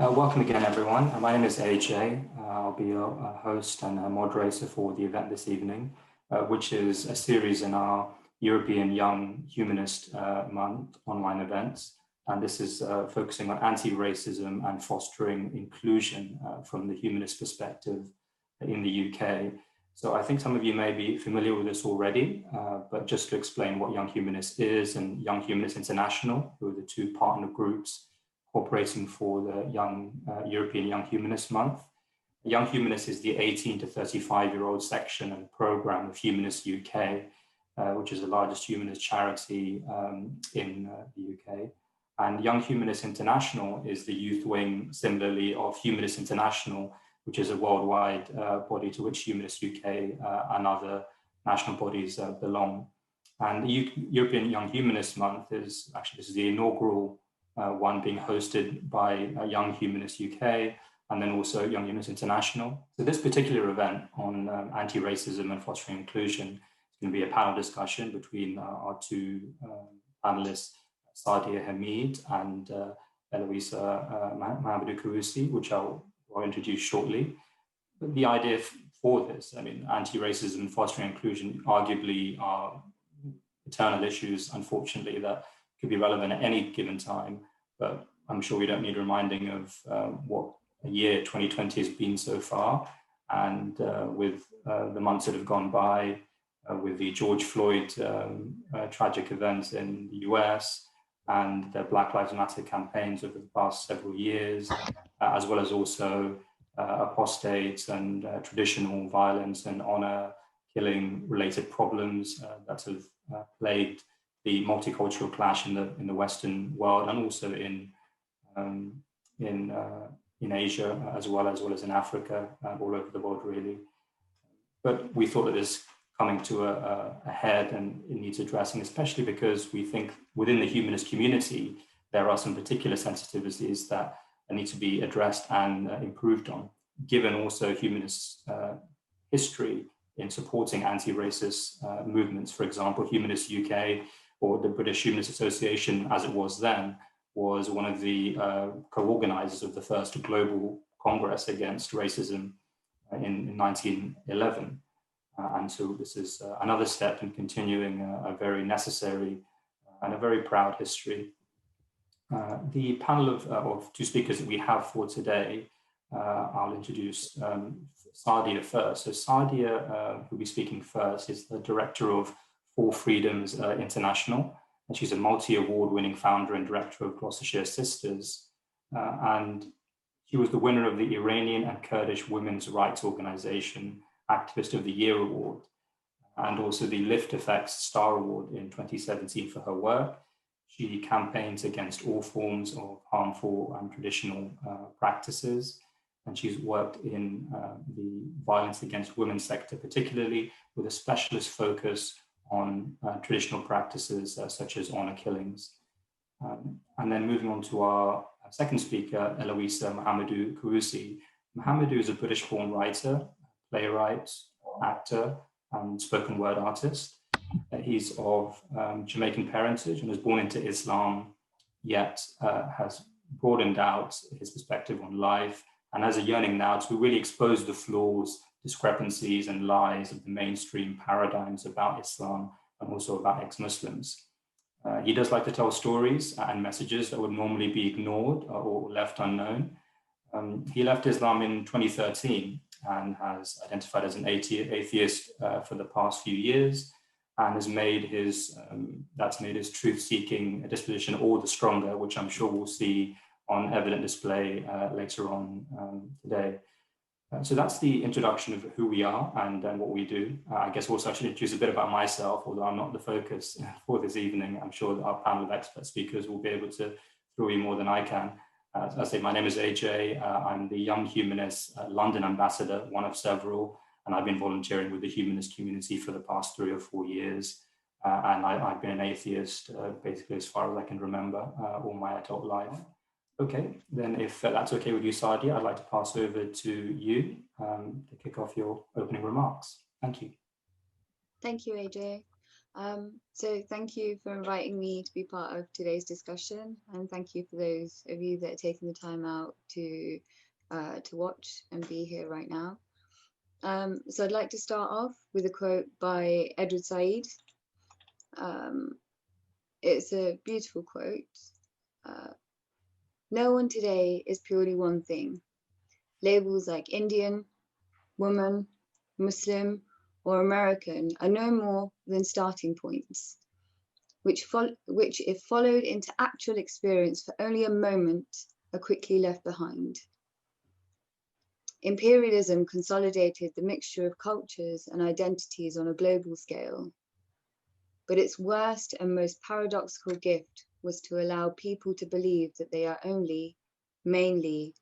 Welcome again, everyone. My name is AJ. I'll be a host and a moderator for the event this evening, which is a series in our European Young Humanist Month online events. And this is focusing on anti-racism and fostering inclusion from the humanist perspective in the UK. So I think some of you may be familiar with this already, but just to explain what Young Humanist is and Young Humanist International, who are the two partner groups operating for the European Young Humanist Month. Young Humanist is the 18 to 35-year-old section and program of Humanists UK, which is the largest humanist charity in the UK. And Young Humanist International is the youth wing, similarly, of Humanists International, which is a worldwide body to which Humanists UK and other national bodies belong. And the European Young Humanist Month is actually, this is the inaugural one being hosted by Young Humanist UK and then also Young Humanist International. So this particular event on anti-racism and fostering inclusion is going to be a panel discussion between our two panelists, Sadia Hamid and Eloisa Mahamadou Kouroussi, which I'll introduce shortly. But the idea for this, I mean, anti-racism and fostering inclusion arguably are eternal issues, unfortunately, that could be relevant at any given time, but I'm sure we don't need reminding of what a year 2020 has been so far. And with the months that have gone by, with the George Floyd tragic events in the US and the Black Lives Matter campaigns over the past several years, as well as also apostates and traditional violence and honor killing related problems that have plagued the multicultural clash in the Western world and also in Asia as well as in Africa, all over the world really. But we thought that this coming to a head and it needs addressing, especially because we think within the humanist community there are some particular sensitivities that need to be addressed and improved on, given also humanist history in supporting anti-racist movements. For example, Humanists UK or the British Humanist Association, as it was then, was one of the co-organisers of the first global Congress against racism in 1911. And so this is another step in continuing a very necessary and a very proud history. The panel of two speakers that we have for today, I'll introduce Sadia first. So Sadia, who'll be speaking first, is the director of For Freedoms International, and she's a multi-award winning founder and director of Gloucestershire Sisters. And she was the winner of the Iranian and Kurdish Women's Rights Organization Activist of the Year Award, and also the Lift Effects Star Award in 2017 for her work. She campaigns against all forms of harmful and traditional practices. And she's worked in the violence against women sector, particularly with a specialist focus on traditional practices such as honor killings. And then moving on to our second speaker, Eloisa Mahamadou Kouroussi. Mahamadou is a British-born writer, playwright, actor, and spoken word artist. He's of Jamaican parentage and was born into Islam, yet has broadened out his perspective on life and has a yearning now to really expose the flaws, discrepancies, and lies of the mainstream paradigms about Islam and also about ex-Muslims. He does like to tell stories and messages that would normally be ignored or left unknown. He left Islam in 2013 and has identified as an atheist for the past few years, and has made his truth-seeking disposition all the stronger, which I'm sure we'll see on evident display later on today. So that's the introduction of who we are and what we do. I guess also I should introduce a bit about myself, although I'm not the focus for this evening. I'm sure that our panel of expert speakers will be able to throw you more than I can. As I say, my name is AJ. I'm the Young Humanist London ambassador, one of several, and I've been volunteering with the humanist community for the past 3 or 4 years. And I've been an atheist basically as far as I can remember all my adult life. Okay, then if that's okay with you, Sadia, I'd like to pass over to you to kick off your opening remarks. Thank you. Thank you, AJ. So thank you for inviting me to be part of today's discussion, and thank you for those of you that are taking the time out to watch and be here right now. So I'd like to start off with a quote by Edward Said. It's a beautiful quote. No one today is purely one thing. Labels like Indian, woman, Muslim, or American are no more than starting points, which if followed into actual experience for only a moment, are quickly left behind. Imperialism consolidated the mixture of cultures and identities on a global scale, but its worst and most paradoxical gift was to allow people to believe that they are only, mainly,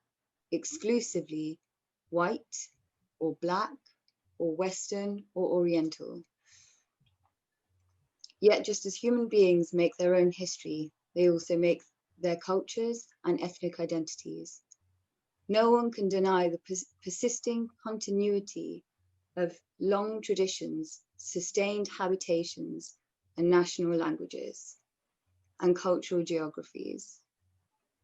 exclusively white or black or Western or Oriental. Yet just as human beings make their own history, they also make their cultures and ethnic identities. No one can deny the persisting continuity of long traditions, sustained habitations, and national languages, and cultural geographies.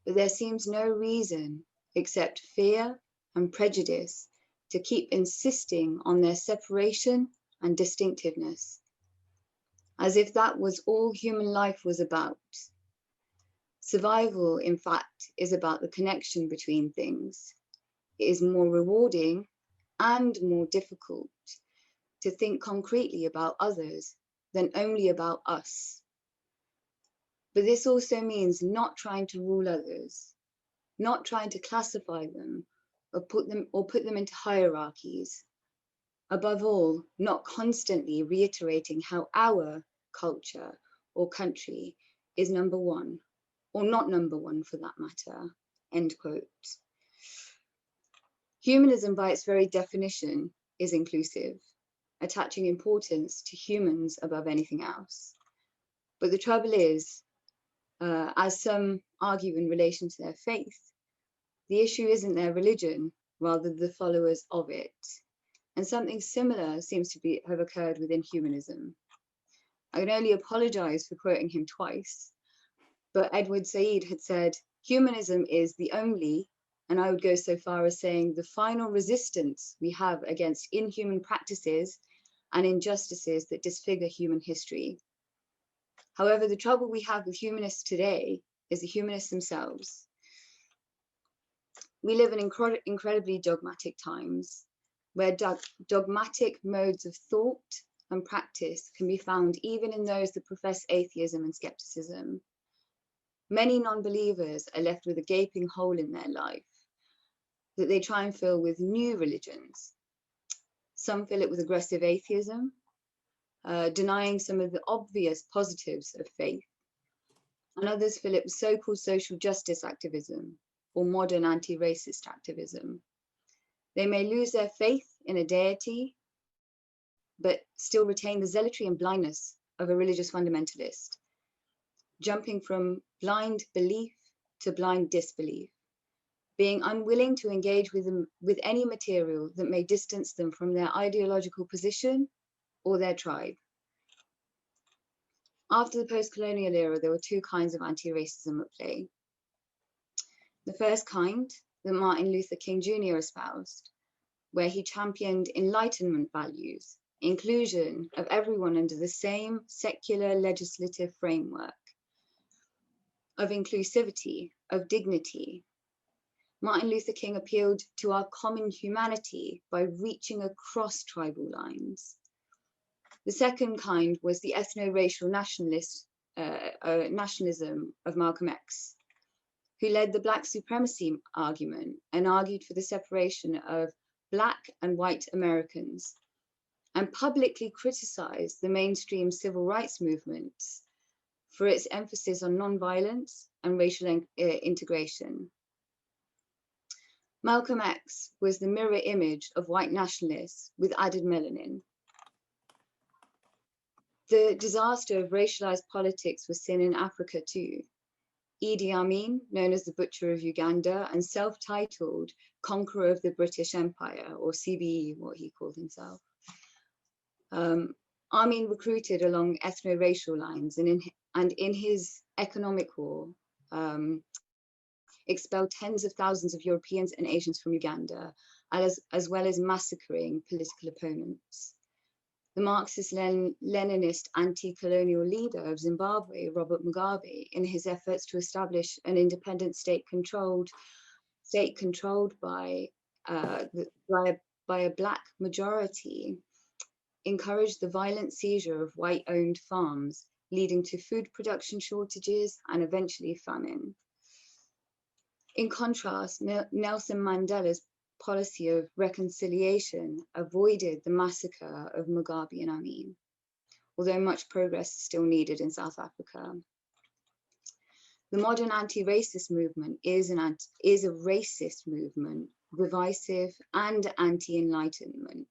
But there seems no reason except fear and prejudice to keep insisting on their separation and distinctiveness, as if that was all human life was about. Survival, in fact, is about the connection between things. It is more rewarding and more difficult to think concretely about others than only about us. But this also means not trying to rule others, not trying to classify them or put them into hierarchies. Above all, not constantly reiterating how our culture or country is number one, or not number one for that matter, end quote. Humanism by its very definition is inclusive, attaching importance to humans above anything else. But the trouble is, as some argue in relation to their faith, the issue isn't their religion, rather the followers of it. And something similar seems to have occurred within humanism. I can only apologize for quoting him twice, but Edward Said had said, humanism is the only, and I would go so far as saying the final resistance we have against inhuman practices and injustices that disfigure human history. However, the trouble we have with humanists today is the humanists themselves. We live in incredibly dogmatic times, where dogmatic modes of thought and practice can be found even in those that profess atheism and skepticism. Many non-believers are left with a gaping hole in their life that they try and fill with new religions. Some fill it with aggressive atheism, denying some of the obvious positives of faith, and others fill it with so-called social justice activism or modern anti-racist activism. They may lose their faith in a deity, but still retain the zealotry and blindness of a religious fundamentalist, jumping from blind belief to blind disbelief, being unwilling to engage with any material that may distance them from their ideological position or their tribe. After the post-colonial era, there were two kinds of anti-racism at play. The first kind, that Martin Luther King Jr. espoused, where he championed Enlightenment values, inclusion of everyone under the same secular legislative framework, of inclusivity, of dignity. Martin Luther King appealed to our common humanity by reaching across tribal lines. The second kind was the ethno-racial nationalism of Malcolm X, who led the Black supremacy argument and argued for the separation of Black and white Americans, and publicly criticized the mainstream civil rights movement for its emphasis on nonviolence and racial integration. Malcolm X was the mirror image of white nationalists with added melanin. The disaster of racialized politics was seen in Africa too. Idi Amin, known as the Butcher of Uganda and self-titled Conqueror of the British Empire, or CBE, what he called himself, Amin recruited along ethno-racial lines, and in his economic war, expelled tens of thousands of Europeans and Asians from Uganda, as well as massacring political opponents. The Marxist-Leninist anti-colonial leader of Zimbabwe, Robert Mugabe, in his efforts to establish an independent state controlled by a Black majority, encouraged the violent seizure of white-owned farms, leading to food production shortages and eventually famine. In contrast, Nelson Mandela's policy of reconciliation avoided the massacre of Mugabe and Amin, although much progress is still needed in South Africa. The modern anti-racist movement is a racist movement, divisive and anti-enlightenment.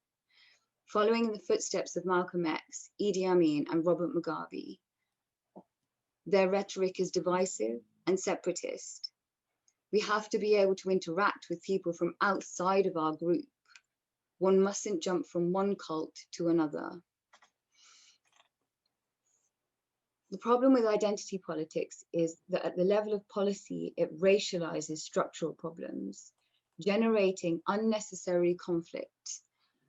Following in the footsteps of Malcolm X, Idi Amin and Robert Mugabe, their rhetoric is divisive and separatist. We have to be able to interact with people from outside of our group. One mustn't jump from one cult to another. The problem with identity politics is that at the level of policy, it racializes structural problems, generating unnecessary conflict,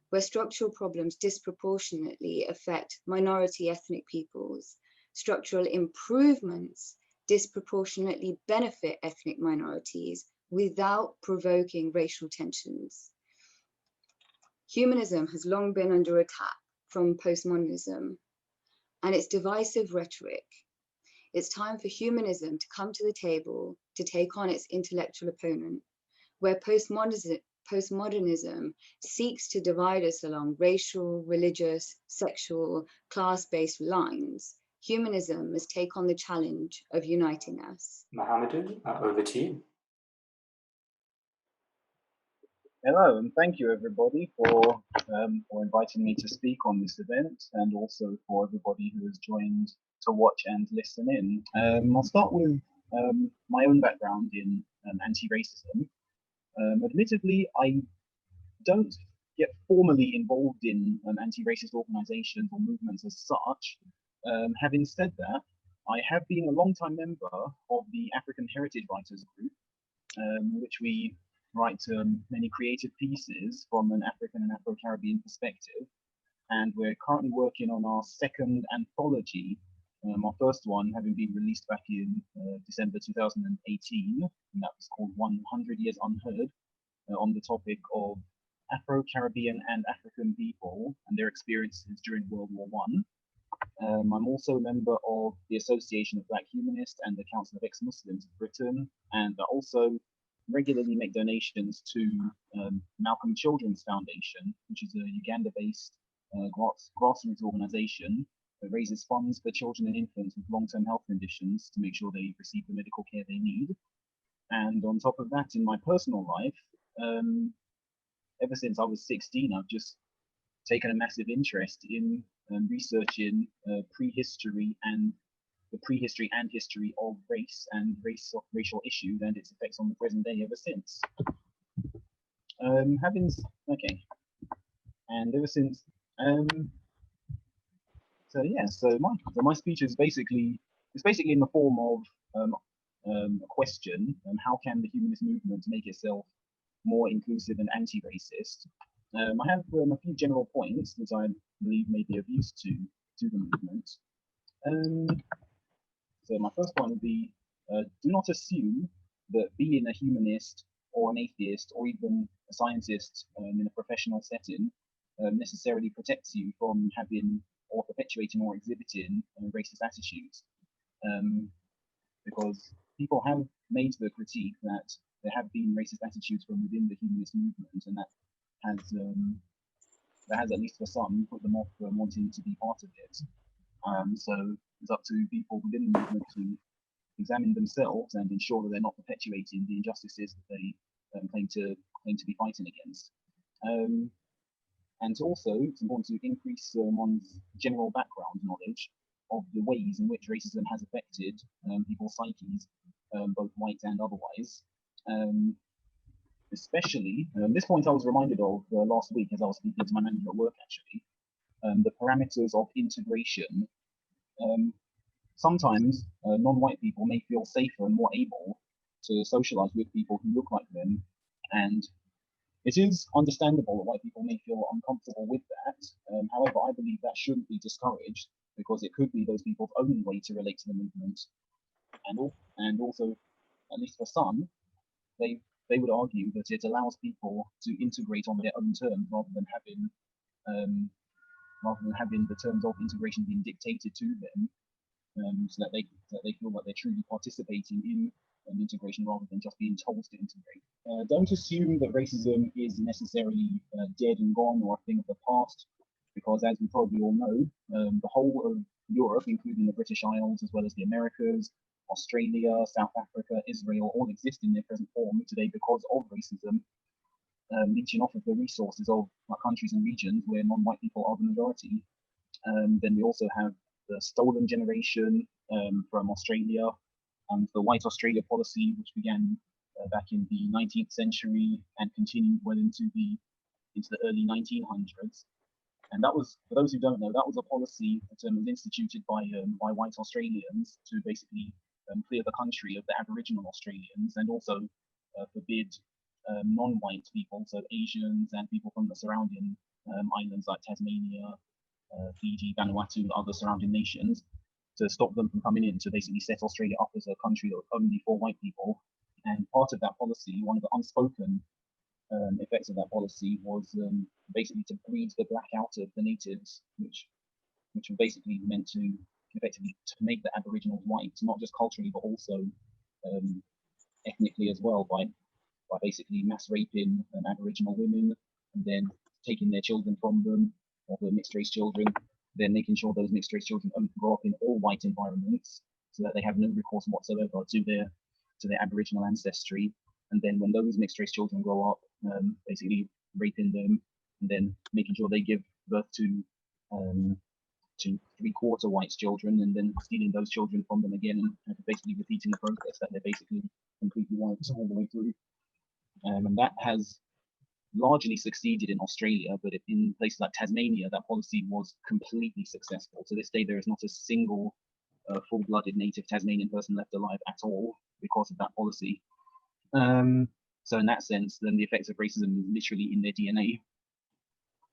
where structural problems disproportionately affect minority ethnic peoples. Structural improvements disproportionately benefit ethnic minorities without provoking racial tensions. Humanism has long been under attack from postmodernism and its divisive rhetoric. It's time for humanism to come to the table to take on its intellectual opponent, where postmodernism seeks to divide us along racial, religious, sexual, class-based lines. Humanism must take on the challenge of uniting us. Mohamedou, over to you. Hello, and thank you everybody for inviting me to speak on this event, and also for everybody who has joined to watch and listen in. I'll start with my own background in anti-racism. Admittedly, I don't get formally involved in anti-racist organizations or movements as such. Having said that, I have been a long-time member of the African Heritage Writers Group, which we write many creative pieces from an African and Afro-Caribbean perspective. And we're currently working on our second anthology, our first one having been released back in December 2018, and that was called 100 Years Unheard, on the topic of Afro-Caribbean and African people and their experiences during World War I. I'm also a member of the Association of Black Humanists and the Council of Ex-Muslims of Britain, and I also regularly make donations to Malcolm Children's Foundation, which is a Uganda-based grassroots organization that raises funds for children and infants with long-term health conditions to make sure they receive the medical care they need. And on top of that, in my personal life, ever since I was 16, I've just taken a massive interest in researching prehistory and the prehistory and history of race and racial issues and its effects on the present day ever since. And ever since, so my speech is basically in the form of a question: how can the humanist movement make itself more inclusive and anti-racist? I have a few general points that I believe may be of use to the movement. So my first point would be, do not assume that being a humanist or an atheist or even a scientist in a professional setting necessarily protects you from having or perpetuating or exhibiting racist attitudes. Because people have made the critique that there have been racist attitudes from within the humanist movement, and that has, at least for some, put them off wanting to be part of it. So it's up to people within the movement to examine themselves and ensure that they're not perpetuating the injustices that they claim to be fighting against. And also, it's important to increase one's general background knowledge of the ways in which racism has affected people's psyches, both white and otherwise. Especially, this point I was reminded of last week as I was speaking to my manager at work, actually. the parameters of integration, sometimes non-white people may feel safer and more able to socialize with people who look like them. And it is understandable that white people may feel uncomfortable with that. However, I believe that shouldn't be discouraged, because it could be those people's only way to relate to the movement. And also, at least for some, they would argue that it allows people to integrate on their own terms rather than having the terms of integration being dictated to them, so that they feel like they're truly participating in integration rather than just being told to integrate. Don't assume that racism is necessarily dead and gone or a thing of the past, because as we probably all know, the whole of Europe, including the British Isles as well as the Americas, Australia, South Africa, Israel, all exist in their present form today because of racism, leeching off of the resources of countries and regions where non-white people are the majority. Then we also have the stolen generation from Australia, and the White Australia policy, which began back in the 19th century and continued well into the early 1900s. And that was, for those who don't know, that was a policy that was instituted by white Australians to basically clear the country of the Aboriginal Australians, and also forbid non-white people, so Asians and people from the surrounding islands like Tasmania, Fiji, Vanuatu, and other surrounding nations, to stop them from coming in, to basically set Australia up as a country that was only for white people. And part of that policy, one of the unspoken effects of that policy, was basically to breed the black out of the natives, which were basically meant to effectively to make the Aboriginals white, not just culturally but also ethnically as well, by basically mass raping Aboriginal women and then taking their children from them, or the mixed race children, then making sure those mixed race children only grow up in all white environments, so that they have no recourse whatsoever to their Aboriginal ancestry. And then when those mixed race children grow up, basically raping them, and then making sure they give birth to 3/4 white children, and then stealing those children from them again, and basically repeating the process that they're basically completely white all the way through. And that has largely succeeded in Australia, but in places like Tasmania, that policy was completely successful. To this day, there is not a single full-blooded native Tasmanian person left alive at all because of that policy. So in that sense, then the effects of racism is literally in their DNA.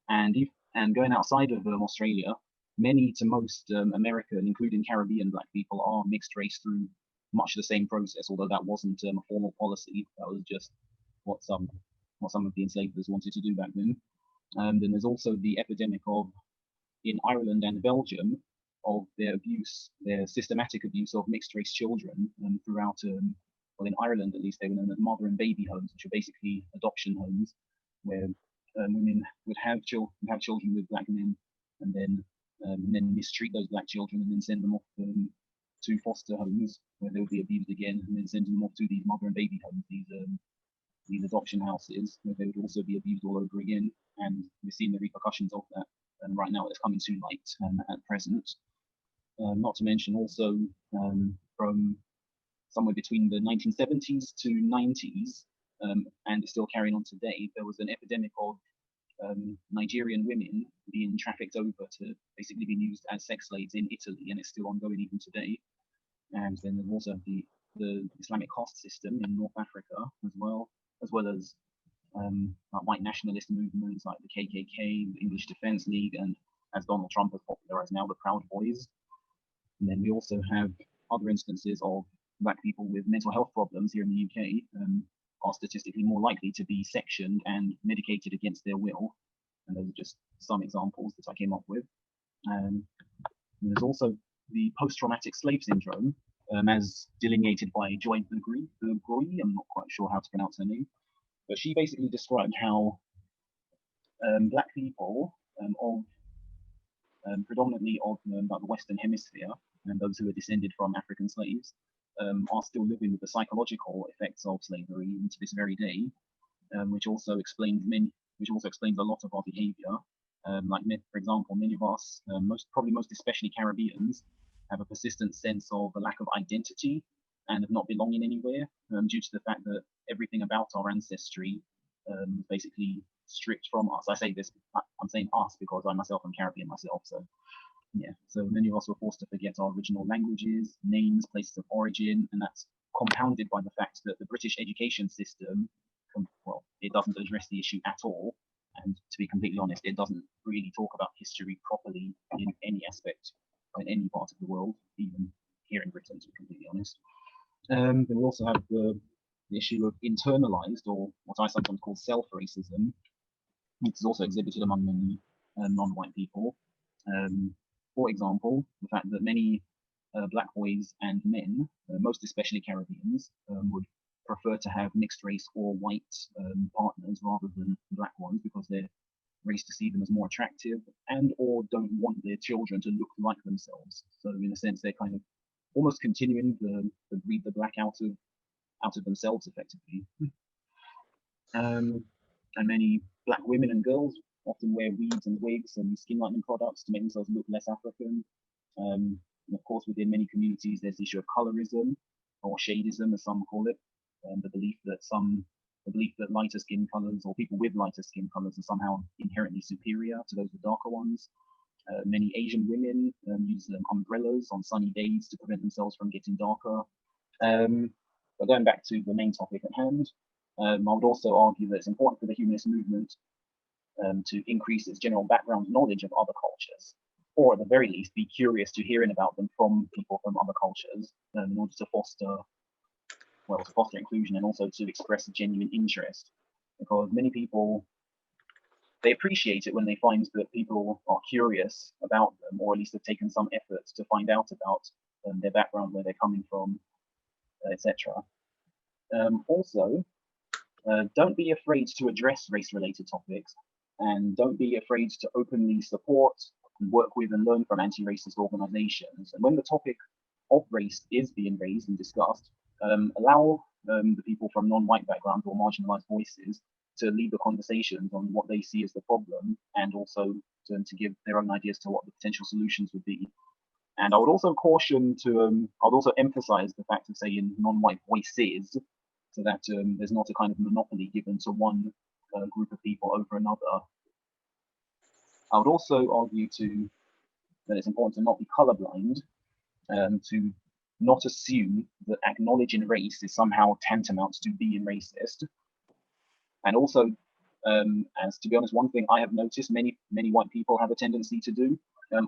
And going outside of Australia, many to most American, including Caribbean black people, are mixed race through much the same process, although that wasn't a formal policy. That was just what some of the enslavers wanted to do back then. Then there's also the epidemic in Ireland and Belgium, of their systematic abuse of mixed race children throughout, well, in Ireland at least, they were known as mother and baby homes, which are basically adoption homes where women would have children with black men, and then mistreat those black children, and then send them off to foster homes where they would be abused again, and then sending them off to these mother and baby homes, these adoption houses, where they would also be abused all over again. And we're seeing the repercussions of that, and right now it's coming to light at present. Not to mention also from somewhere between the 1970s to 90s, and it's still carrying on today, there was an epidemic of Nigerian women being trafficked over to basically being used as sex slaves in Italy, and it's still ongoing even today. And then there's also the Islamic caste system in North Africa as well as like white nationalist movements like the KKK, the English Defence League, and as Donald Trump has popularized now, the Proud Boys. And then we also have other instances of black people with mental health problems here in the UK are statistically more likely to be sectioned and medicated against their will. And those are just some examples that I came up with. And there's also the post-traumatic slave syndrome, as delineated by Joy Bergui. I'm not quite sure how to pronounce her name, but she basically described how black people predominantly of like the Western Hemisphere, and those who are descended from African slaves, are still living with the psychological effects of slavery to this very day, which also explains a lot of our behaviour. Like, for example, many of us, most especially Caribbeans, have a persistent sense of a lack of identity and of not belonging anywhere, due to the fact that everything about our ancestry basically stripped from us. I say this, I'm saying us because I myself am Caribbean myself, so yeah. So many of us were forced to forget our original languages, names, places of origin, and that's compounded by the fact that the British education system, well, it doesn't address the issue at all. And to be completely honest, it doesn't really talk about history properly in any aspect, in any part of the world, even here in Britain, to be completely honest. Then we also have the issue of internalized, or what I sometimes call self-racism, which is also exhibited among many non-white people. For example, the fact that many black boys and men, most especially Caribbeans, would prefer to have mixed race or white partners rather than black ones because they're raised to see them as more attractive and or don't want their children to look like themselves. So in a sense, they're kind of almost continuing to breed the black out of themselves effectively. And many black women and girls often wear weaves and wigs and skin lightening products to make themselves look less African. And of course, within many communities, there's the issue of colorism or shadism, as some call it, the belief that lighter skin colors or people with lighter skin colors are somehow inherently superior to those with darker ones. Many Asian women use umbrellas on sunny days to prevent themselves from getting darker. But going back to the main topic at hand, I would also argue that it's important for the humanist movement to increase its general background knowledge of other cultures, or at the very least, be curious to hearing about them from people from other cultures in order to foster inclusion and also to express a genuine interest. Because many people, they appreciate it when they find that people are curious about them, or at least have taken some effort to find out about their background, where they're coming from, etc. Also, don't be afraid to address race-related topics, and don't be afraid to openly support and work with and learn from anti-racist organizations. And when the topic of race is being raised and discussed, allow the people from non-white backgrounds or marginalized voices to lead the conversations on what they see as the problem, and also to give their own ideas to what the potential solutions would be. And I would also caution to, I would also emphasize the fact of saying non-white voices, so that there's not a kind of monopoly given to one group of people over another. I would also argue that it's important to not be colorblind, to not assume that acknowledging race is somehow tantamount to being racist. And also, as to be honest, one thing I have noticed many white people have a tendency to do,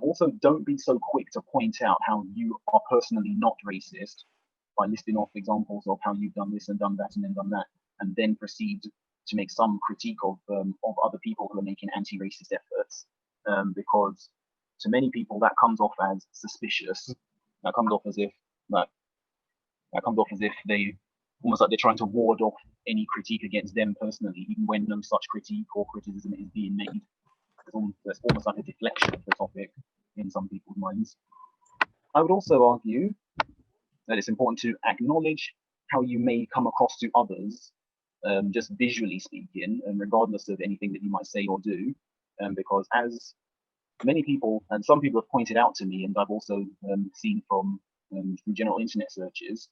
also don't be so quick to point out how you are personally not racist by listing off examples of how you've done this and done that and then done that, and then proceed to make some critique of other people who are making anti-racist efforts, because to many people that comes off as suspicious. That comes off as if they almost like they're trying to ward off any critique against them personally, even when no such critique or criticism is being made. There's almost like a deflection of the topic in some people's minds. I would also argue that it's important to acknowledge how you may come across to others, just visually speaking, and regardless of anything that you might say or do, because as many people, and some people have pointed out to me, and I've also seen from general internet searches,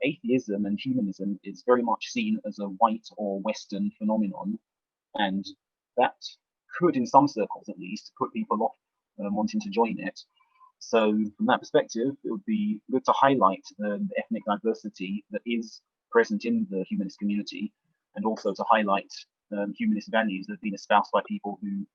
atheism and humanism is very much seen as a white or Western phenomenon, and that could, in some circles at least, put people off wanting to join it. So from that perspective, it would be good to highlight the ethnic diversity that is present in the humanist community, and also to highlight humanist values that have been espoused by people who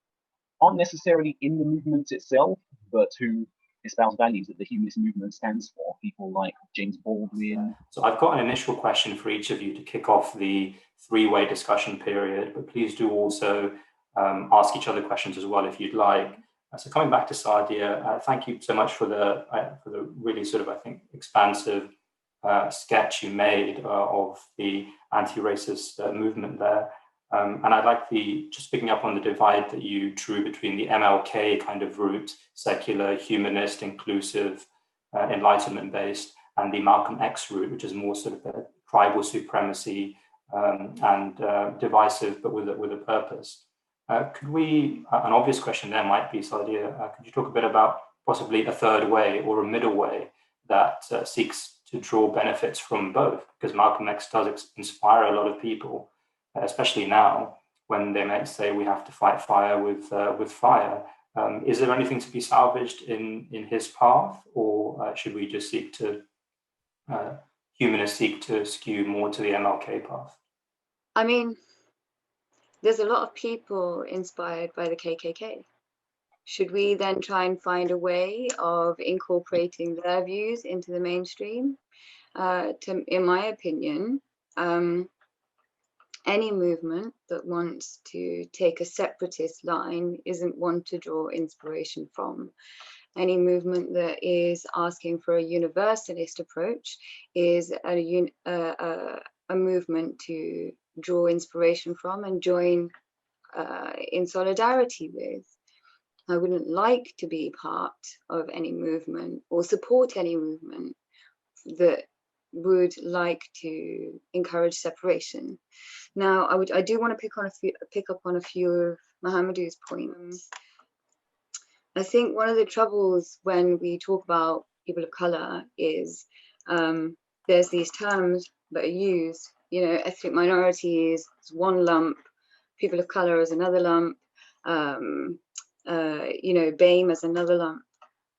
aren't necessarily in the movement itself, but who espouse values that the humanist movement stands for. People like James Baldwin. So I've got an initial question for each of you to kick off the three-way discussion period, but please do also ask each other questions as well if you'd like. So coming back to Sadia, thank you so much for the really sort of, I think, expansive sketch you made of the anti-racist movement there. And I'd like just picking up on the divide that you drew between the MLK kind of route, secular, humanist, inclusive, enlightenment-based, and the Malcolm X route, which is more sort of a tribal supremacy and divisive, but with a purpose. Could we, an obvious question there might be, Sadia, could you talk a bit about possibly a third way or a middle way that seeks to draw benefits from both? Because Malcolm X does inspire a lot of people. especially now when they might say we have to fight fire with fire. Is there anything to be salvaged in his path, or should we just seek to humanists seek to skew more to the MLK path? I mean, there's a lot of people inspired by the KKK. Should we then try and find a way of incorporating their views into the mainstream? In my opinion, any movement that wants to take a separatist line isn't one to draw inspiration from. Any movement that is asking for a universalist approach is a movement to draw inspiration from and join in solidarity with. I wouldn't like to be part of any movement or support any movement that would like to encourage separation. Now, I do want to pick up on a few of Mohamedou's points. I think one of the troubles when we talk about people of color is there's these terms that are used, you know, ethnic minorities is one lump, people of color is another lump, you know, BAME as another lump.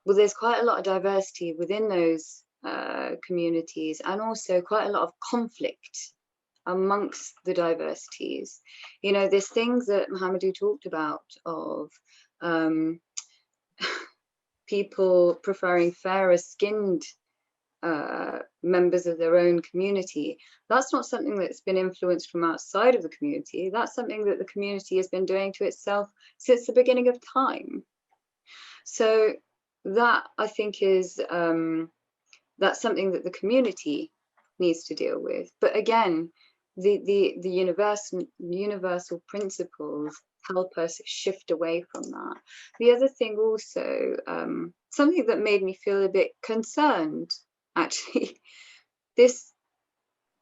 Well, there's quite a lot of diversity within those communities, and also quite a lot of conflict amongst the diversities. You know, there's things that Mohamedou talked about of people preferring fairer skinned members of their own community. That's not something that's been influenced from outside of the community. That's something that the community has been doing to itself since the beginning of time. So that, I think, is that's something that the community needs to deal with. But again, the universal principles help us shift away from that. The other thing also, something that made me feel a bit concerned, actually, this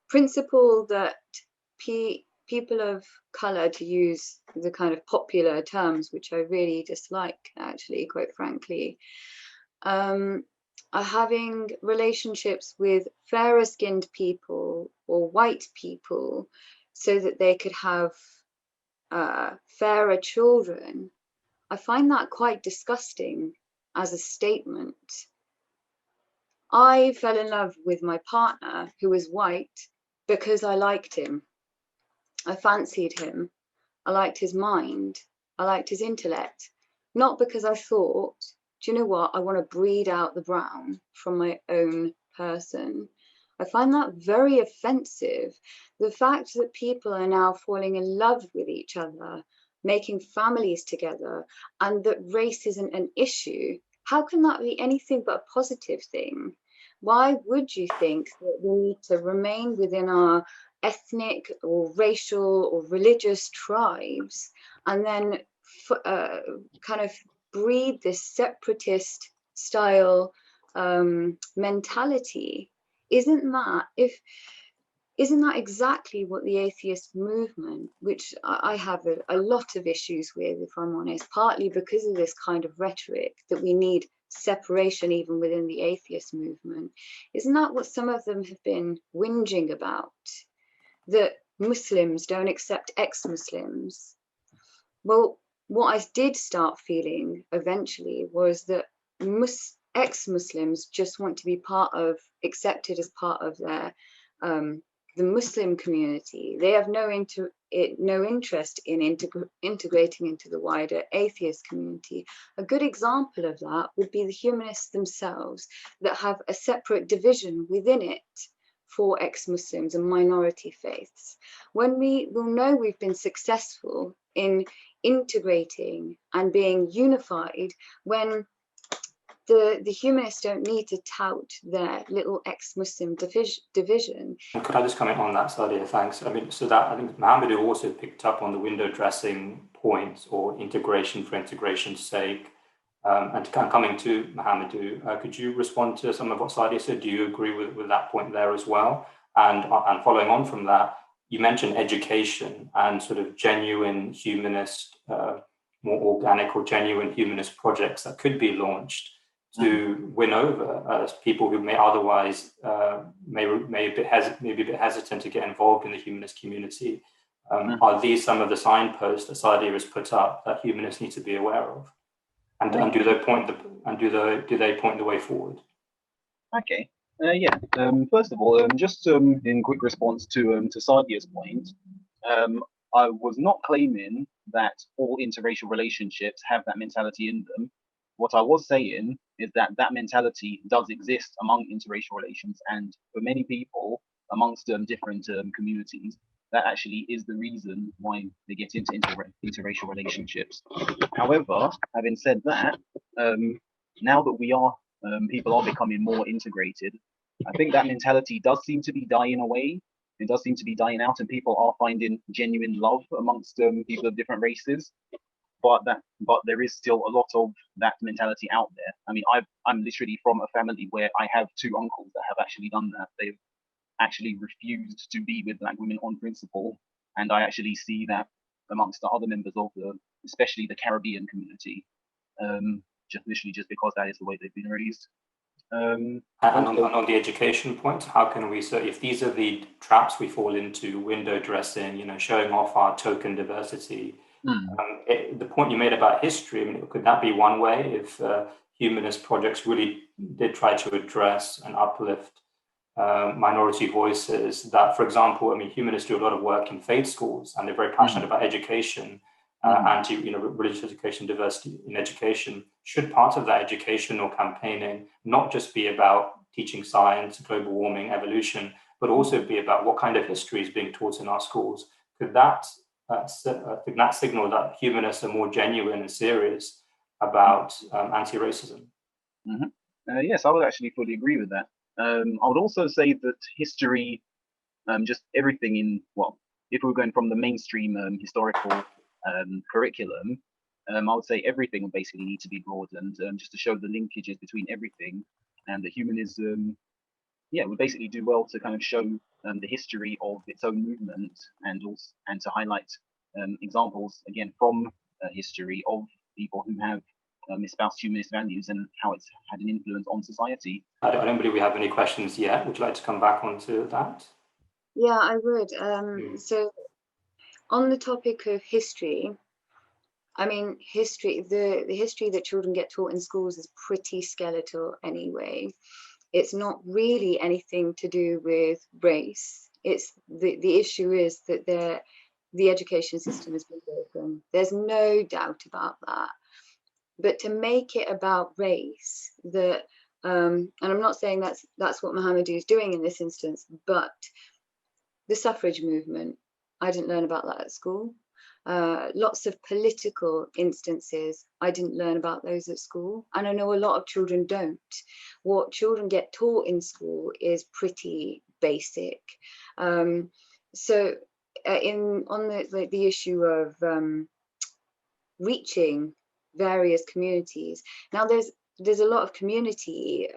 principle that people of color, to use the kind of popular terms, which I really dislike, actually, quite frankly, are having relationships with fairer skinned people or white people so that they could have fairer children. I find that quite disgusting as a statement. I fell in love with my partner who was white because I liked him. I fancied him. I liked his mind. I liked his intellect. Not because I thought, do you know what, I want to breed out the brown from my own person. I find that very offensive. The fact that people are now falling in love with each other, making families together, and that race isn't an issue, how can that be anything but a positive thing? Why would you think that we need to remain within our ethnic or racial or religious tribes and then kind of breed this separatist style mentality? Isn't that exactly what the atheist movement, which I have a lot of issues with, if I'm honest, partly because of this kind of rhetoric that we need separation even within the atheist movement, isn't that what some of them have been whinging about? That Muslims don't accept ex-Muslims. Well, what I did start feeling eventually was that ex-Muslims just want to be accepted as part of their the Muslim community. They have no interest in integrating into the wider atheist community. A good example of that would be the humanists themselves, that have a separate division within it for ex-Muslims and minority faiths. When we will know we've been successful in integrating and being unified, when the humanists don't need to tout their little ex-Muslim division. Could I just comment on that, Sadia? Thanks. I mean, so that I think Mohamedou also picked up on the window dressing point, or integration for integration's sake. And coming to Mohamedou, could you respond to some of what Sadia said? Do you agree with that point there as well? And following on from that, you mentioned education and sort of genuine humanist, more organic or genuine humanist projects that could be launched to win over people who may otherwise may be a bit hesitant to get involved in the humanist community. Are these some of the signposts that SADIA has put up that humanists need to be aware of? And do they point the way forward? Okay. Yeah. First of all, just in quick response to Sadia's point, I was not claiming that all interracial relationships have that mentality in them. What I was saying is that that mentality does exist among interracial relations, and for many people amongst different communities, that actually is the reason why they get into interracial relationships. However, having said that, now that people are becoming more integrated, I think that mentality does seem to be dying away. It does seem to be dying out, and people are finding genuine love amongst people of different races. But there is still a lot of that mentality out there. I mean, I'm literally from a family where I have two uncles that have actually done that. They've actually refused to be with black women on principle, and I actually see that amongst the other members of especially the Caribbean community, just because that is the way they've been raised. And on the education point, how can we, so if these are the traps we fall into, window dressing, showing off our token diversity, the point you made about history, I mean, could that be one way if humanist projects really did try to address and uplift minority voices? That, for example, I mean, humanists do a lot of work in faith schools, and they're very passionate about education. Religious education, diversity in education. Should part of that educational campaigning not just be about teaching science, global warming, evolution, but also be about what kind of history is being taught in our schools? Could that signal that humanists are more genuine and serious about anti-racism? Yes, I would actually fully agree with that. I would also say that history, just everything if we're going from the mainstream historical curriculum, I would say everything would basically need to be broadened, just to show the linkages between everything, and that humanism, would basically do well to kind of show the history of its own movement, and to highlight examples again from history of people who have espoused humanist values and how it's had an influence on society. I don't believe we have any questions yet. Would you like to come back onto that? Yeah, I would. So on the topic of history, I mean, the history that children get taught in schools is pretty skeletal anyway. It's not really anything to do with race. It's the issue is that the education system has been broken. There's no doubt about that. But to make it about race, and I'm not saying that's what Mohammed is doing in this instance, but the suffrage movement, I didn't learn about that at school. Lots of political instances, I didn't learn about those at school, and I know a lot of children don't. What children get taught in school is pretty basic. So on the issue of reaching various communities, now there's a lot of community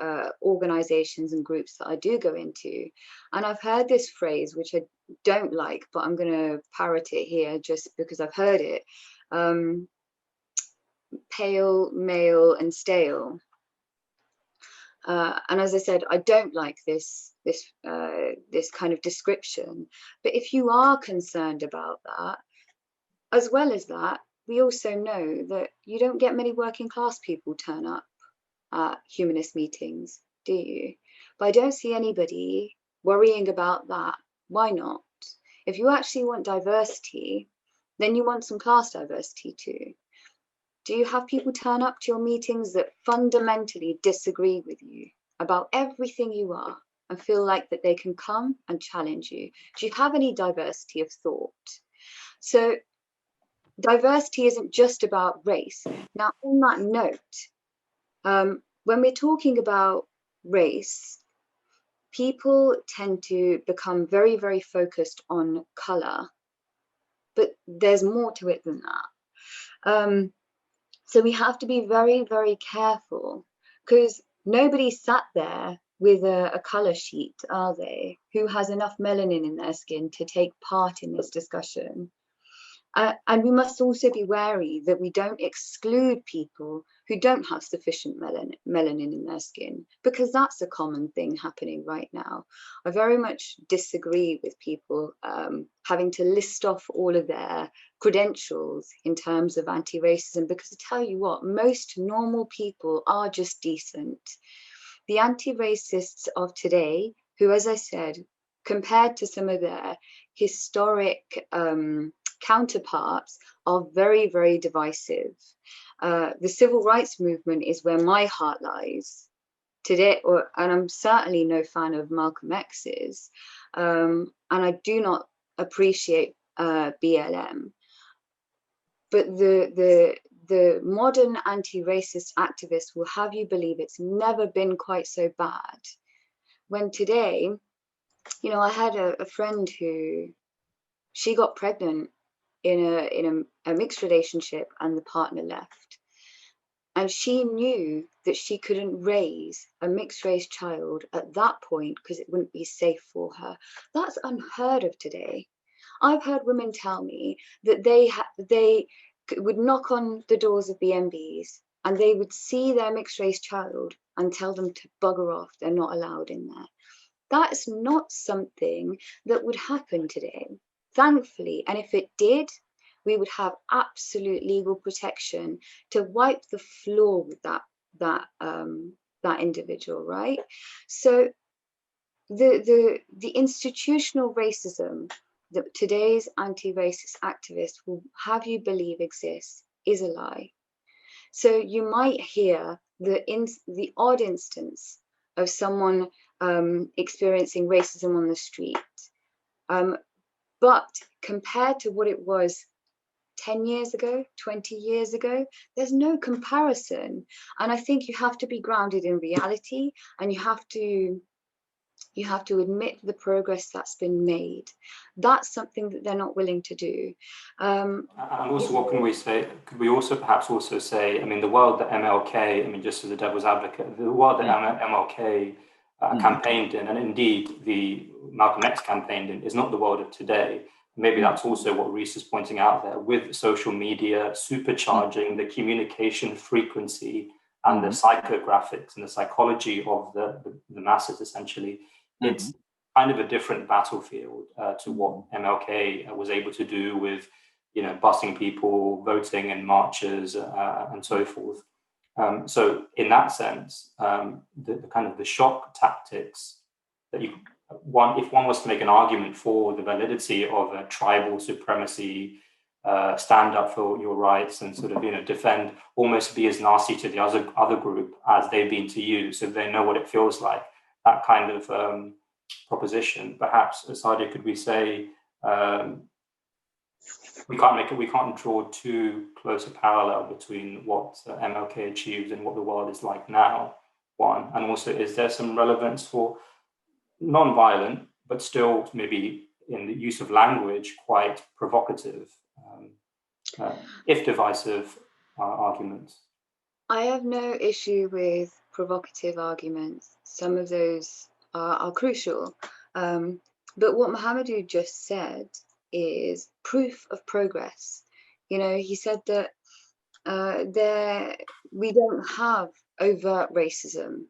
organizations and groups that I do go into, and I've heard this phrase which I don't like, but I'm going to parrot it here just because I've heard it. Pale, male, and stale. And as I said, I don't like this kind of description. But if you are concerned about that, as well as that, we also know that you don't get many working class people turn up at humanist meetings, do you? But I don't see anybody worrying about that. Why not? If you actually want diversity, then you want some class diversity too. Do you have people turn up to your meetings that fundamentally disagree with you about everything you are and feel like that they can come and challenge you? Do you have any diversity of thought? So diversity isn't just about race. Now, on that note, when we're talking about race, people tend to become very, very focused on colour, but there's more to it than that. So we have to be very, very careful, because nobody sat there with a colour sheet, are they, who has enough melanin in their skin to take part in this discussion. And we must also be wary that we don't exclude people who don't have sufficient melanin in their skin, because that's a common thing happening right now. I very much disagree with people having to list off all of their credentials in terms of anti-racism, because I tell you what, most normal people are just decent. The anti-racists of today, who, as I said, compared to some of their historic counterparts, are very, very divisive. The civil rights movement is where my heart lies today, and I'm certainly no fan of Malcolm X's, and I do not appreciate BLM. But the modern anti-racist activists will have you believe it's never been quite so bad. When today, you know, I had a friend who, she got pregnant in a mixed relationship and the partner left. And she knew that she couldn't raise a mixed race child at that point because it wouldn't be safe for her. That's unheard of today. I've heard women tell me that they would knock on the doors of BNBs and they would see their mixed race child and tell them to bugger off, they're not allowed in there. That's not something that would happen today, thankfully. And if it did, we would have absolute legal protection to wipe the floor with that individual, right? So the institutional racism that today's anti-racist activists will have you believe exists is a lie. So you might hear the odd instance of someone experiencing racism on the street, but compared to what it was 10 years ago, 20 years ago, there's no comparison. And I think you have to be grounded in reality, and you have to admit the progress that's been made. That's something that they're not willing to do. And also, what can we say? Could we also perhaps also say, I mean, the world that MLK, I mean, just as a devil's advocate, the world that MLK campaigned in, and indeed the Malcolm X campaigned in, is not the world of today. Maybe that's also what Reese is pointing out there, with social media supercharging the communication frequency and the psychographics and the psychology of the masses, essentially. It's kind of a different battlefield to what MLK was able to do with, you know, busing people, voting in marches and so forth. So in that sense, the kind of the shock tactics that if one was to make an argument for the validity of a tribal supremacy, stand up for your rights and sort of, you know, defend, almost be as nasty to the other group as they've been to you, so they know what it feels like. That kind of proposition. Perhaps, Sadia, could we say we can't draw too close a parallel between what MLK achieved and what the world is like now? One, and also, is there some relevance for non-violent, but still maybe in the use of language, quite provocative, if divisive arguments? I have no issue with provocative arguments. Some of those are crucial. But what Mohamedou just said is proof of progress. You know, he said that we don't have overt racism.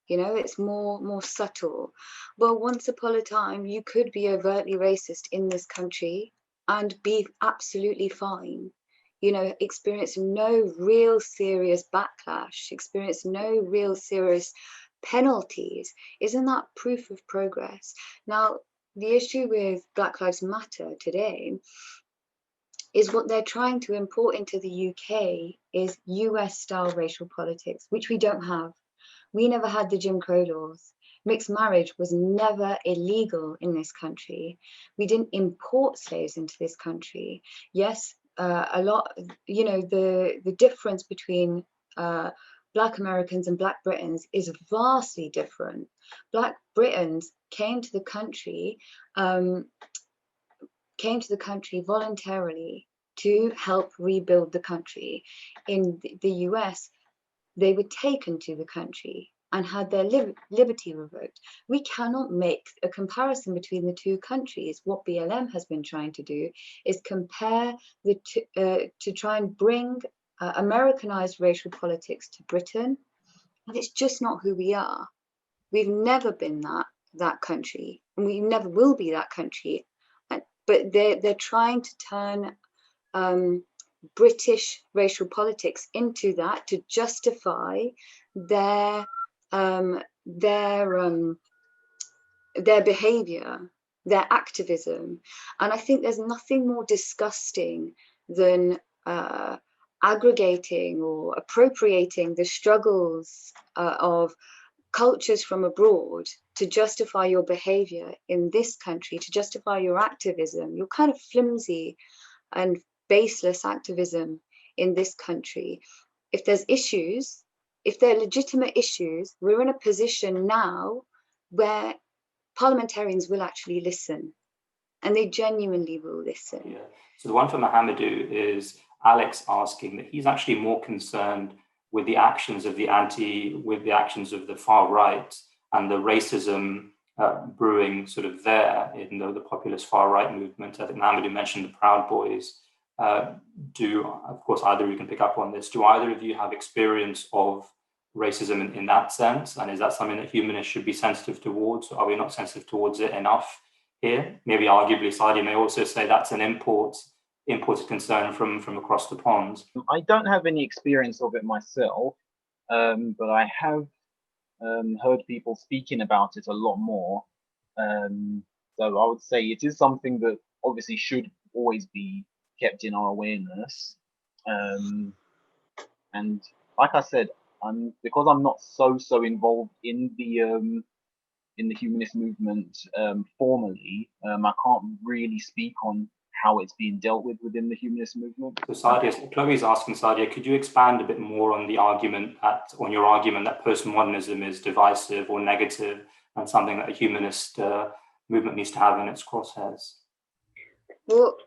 You know, it's more subtle. Well, once upon a time, you could be overtly racist in this country and be absolutely fine. You know, experience no real serious backlash, experience no real serious penalties. Isn't that proof of progress? Now, the issue with Black Lives Matter today is what they're trying to import into the UK is US-style racial politics, which we don't have. We never had the Jim Crow laws. Mixed marriage was never illegal in this country. We didn't import slaves into this country. Yes, a lot, you know, the difference between Black Americans and Black Britons is vastly different. Black Britons came to the country voluntarily to help rebuild the country. In the US, they were taken to the country and had their liberty revoked. We cannot make a comparison between the two countries. What BLM has been trying to do is compare to try and bring Americanized racial politics to Britain, and it's just not who we are. We've never been that country, and we never will be that country. But they're trying to turn British racial politics into that to justify their behavior, their activism. And I think there's nothing more disgusting than aggregating or appropriating the struggles of cultures from abroad to justify your behavior in this country, to justify your activism, your kind of flimsy and baseless activism in this country. If there's issues, if they're legitimate issues, we're in a position now where parliamentarians will actually listen, and they genuinely will listen. Yeah. So the one for Mohamedou is Alex asking that he's actually more concerned with the actions of the far right and the racism brewing sort of there in the populist far right movement. I think Mohamedou mentioned the Proud Boys. Of course, either of you can pick up on this. Do either of you have experience of racism in that sense? And is that something that humanists should be sensitive towards? Or are we not sensitive towards it enough here? Maybe arguably, Sadia may also say that's an imported concern from across the pond. I don't have any experience of it myself, but I have heard people speaking about it a lot more. So I would say it is something that obviously should always be kept in our awareness. And like I said, because I'm not so involved in the humanist movement formally, I can't really speak on how it's being dealt with within the humanist movement. So Sadia, Chloe's asking, Sadia, could you expand a bit more on your argument that postmodernism is divisive or negative and something that a humanist movement needs to have in its crosshairs? Well,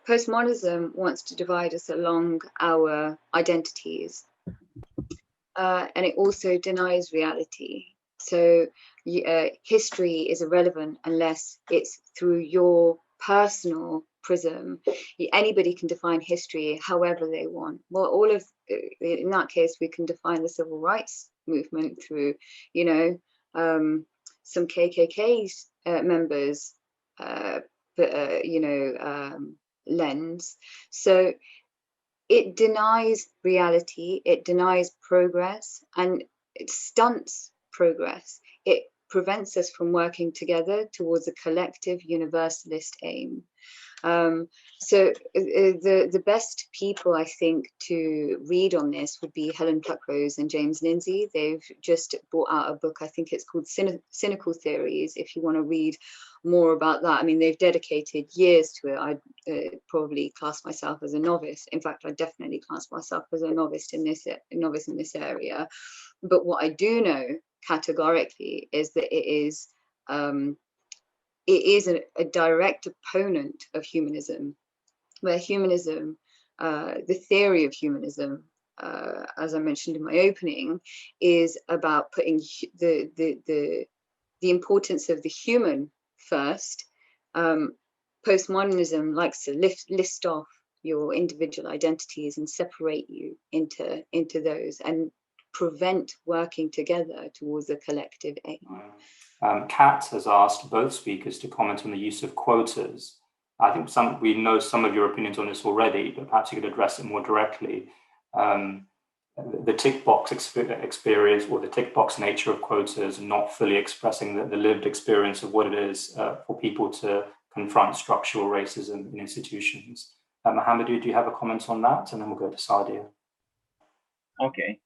postmodernism wants to divide us along our identities, and it also denies reality. So history is irrelevant unless it's through your personal prism. Anybody can define history however they want. Well, in that case, we can define the civil rights movement through, some KKK members, lens. So it denies reality, it denies progress, and it stunts progress. It prevents us from working together towards a collective universalist aim. So the best people, I think, to read on this would be Helen Pluckrose and James Lindsay. They've just brought out a book, I think it's called Cynical Theories, if you want to read more about that. I mean, they've dedicated years to it. I'd probably class myself as a novice. In fact, I definitely class myself as a novice in this area. But what I do know categorically is that it is a direct opponent of humanism, where humanism, the theory of humanism, as I mentioned in my opening, is about putting the importance of the human first. Postmodernism likes to list off your individual identities and separate you into those and prevent working together towards a collective aim. Kat has asked both speakers to comment on the use of quotas. I think we know some of your opinions on this already, but perhaps you could address it more directly. The tick box experience or the tick box nature of quotas not fully expressing the lived experience of what it is for people to confront structural racism in institutions. Mohamedou, do you have a comment on that? And then we'll go to Sadia. Okay.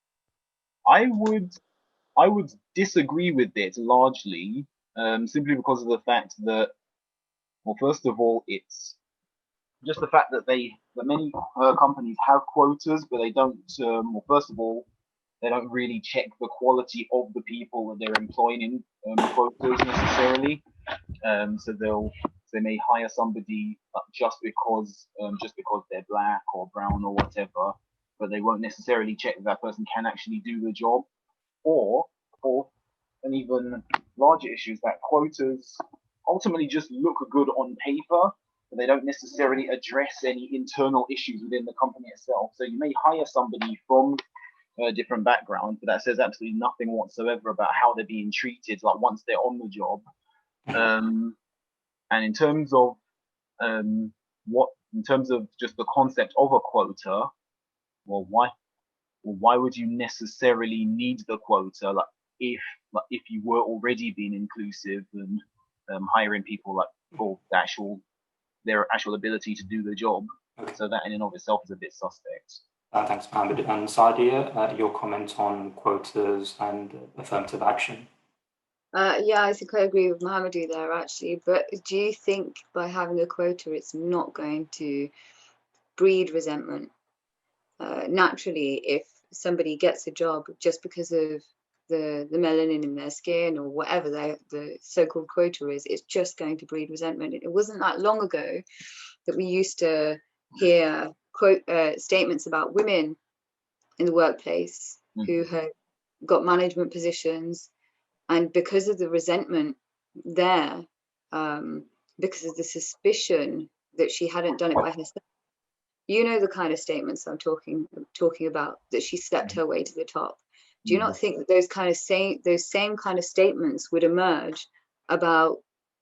I would disagree with it largely, simply because of the fact that, well, first of all, it's just the fact that many companies have quotas, but they don't. Well, first of all, they don't really check the quality of the people that they're employing in quotas necessarily. So they may hire somebody just because they're black or brown or whatever, but they won't necessarily check that person can actually do the job. Or fourth and even larger issue is that quotas ultimately just look good on paper, but they don't necessarily address any internal issues within the company itself. So you may hire somebody from a different background, but that says absolutely nothing whatsoever about how they're being treated, like once they're on the job. And in terms of in terms of just the concept of a quota, well, why would you necessarily need the quota? If you were already being inclusive and hiring people like for their actual ability to do the job. Okay. So that in and of itself is a bit suspect. Thanks, Mohammed. And Sadia, your comment on quotas and affirmative action? Yeah, I think I agree with Mohamedou there, actually. But do you think by having a quota, it's not going to breed resentment? Naturally, if somebody gets a job just because of the melanin in their skin or whatever the so-called quota is, it's just going to breed resentment. It wasn't that long ago that we used to hear statements about women in the workplace who had got management positions, and because of the resentment there, because of the suspicion that she hadn't done it by herself, you know the kind of statements I'm talking about, that she stepped her way to the top. Do you not think that those same kind of statements would emerge about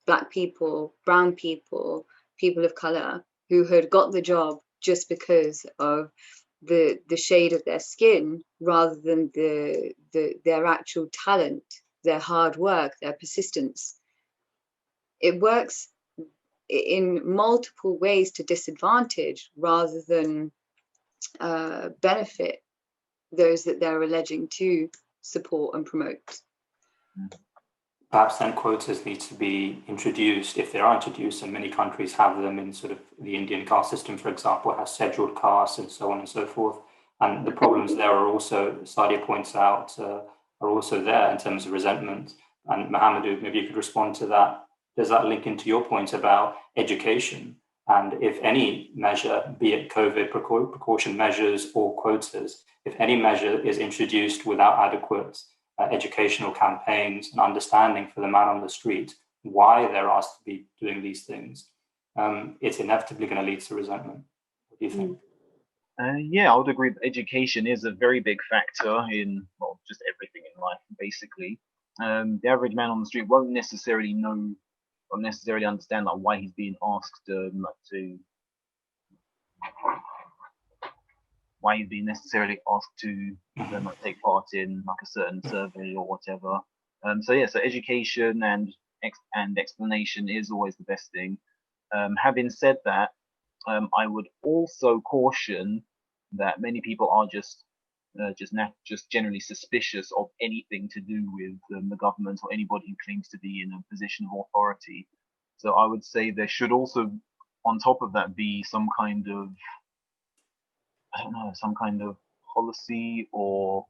Black people, brown people, people of color who had got the job just because of the shade of their skin rather than their actual talent, their hard work, their persistence? It works in multiple ways to disadvantage rather than benefit those that they're alleging to support and promote. Perhaps then quotas need to be introduced, if they are introduced, and many countries have them in sort of the Indian caste system, for example, has scheduled castes and so on and so forth. And the problems there are also, Sadia points out, are also there in terms of resentment. And Mohamedou, maybe you could respond to that. Does that link into your point about education? And if any measure, be it COVID precaution measures or quotas, if any measure is introduced without adequate educational campaigns and understanding for the man on the street why they're asked to be doing these things, it's inevitably going to lead to resentment. What do you think? Yeah, I would agree that education is a very big factor in, well, just everything in life, basically. The average man on the street won't necessarily know or necessarily understand like why he's being asked why he's being necessarily asked to take part in like a certain survey or whatever. So education and explanation is always the best thing. Having said that, I would also caution that many people are just generally suspicious of anything to do with the government or anybody who claims to be in a position of authority. So I would say there should also, on top of that, be some kind of, some kind of policy or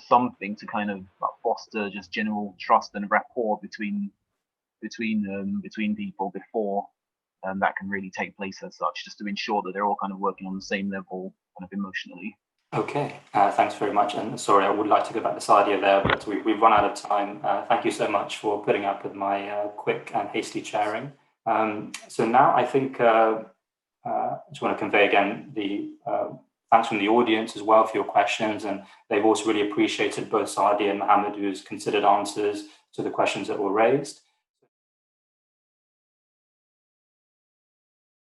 something to kind of foster just general trust and rapport between people before that can really take place as such, just to ensure that they're all kind of working on the same level kind of emotionally. Okay, thanks very much. And sorry, I would like to go back to Sadia there, but we've run out of time. Thank you so much for putting up with my quick and hasty chairing. So now I think I just want to convey again the thanks from the audience as well for your questions, and they've also really appreciated both Sadia and Mohamedou's considered answers to the questions that were raised.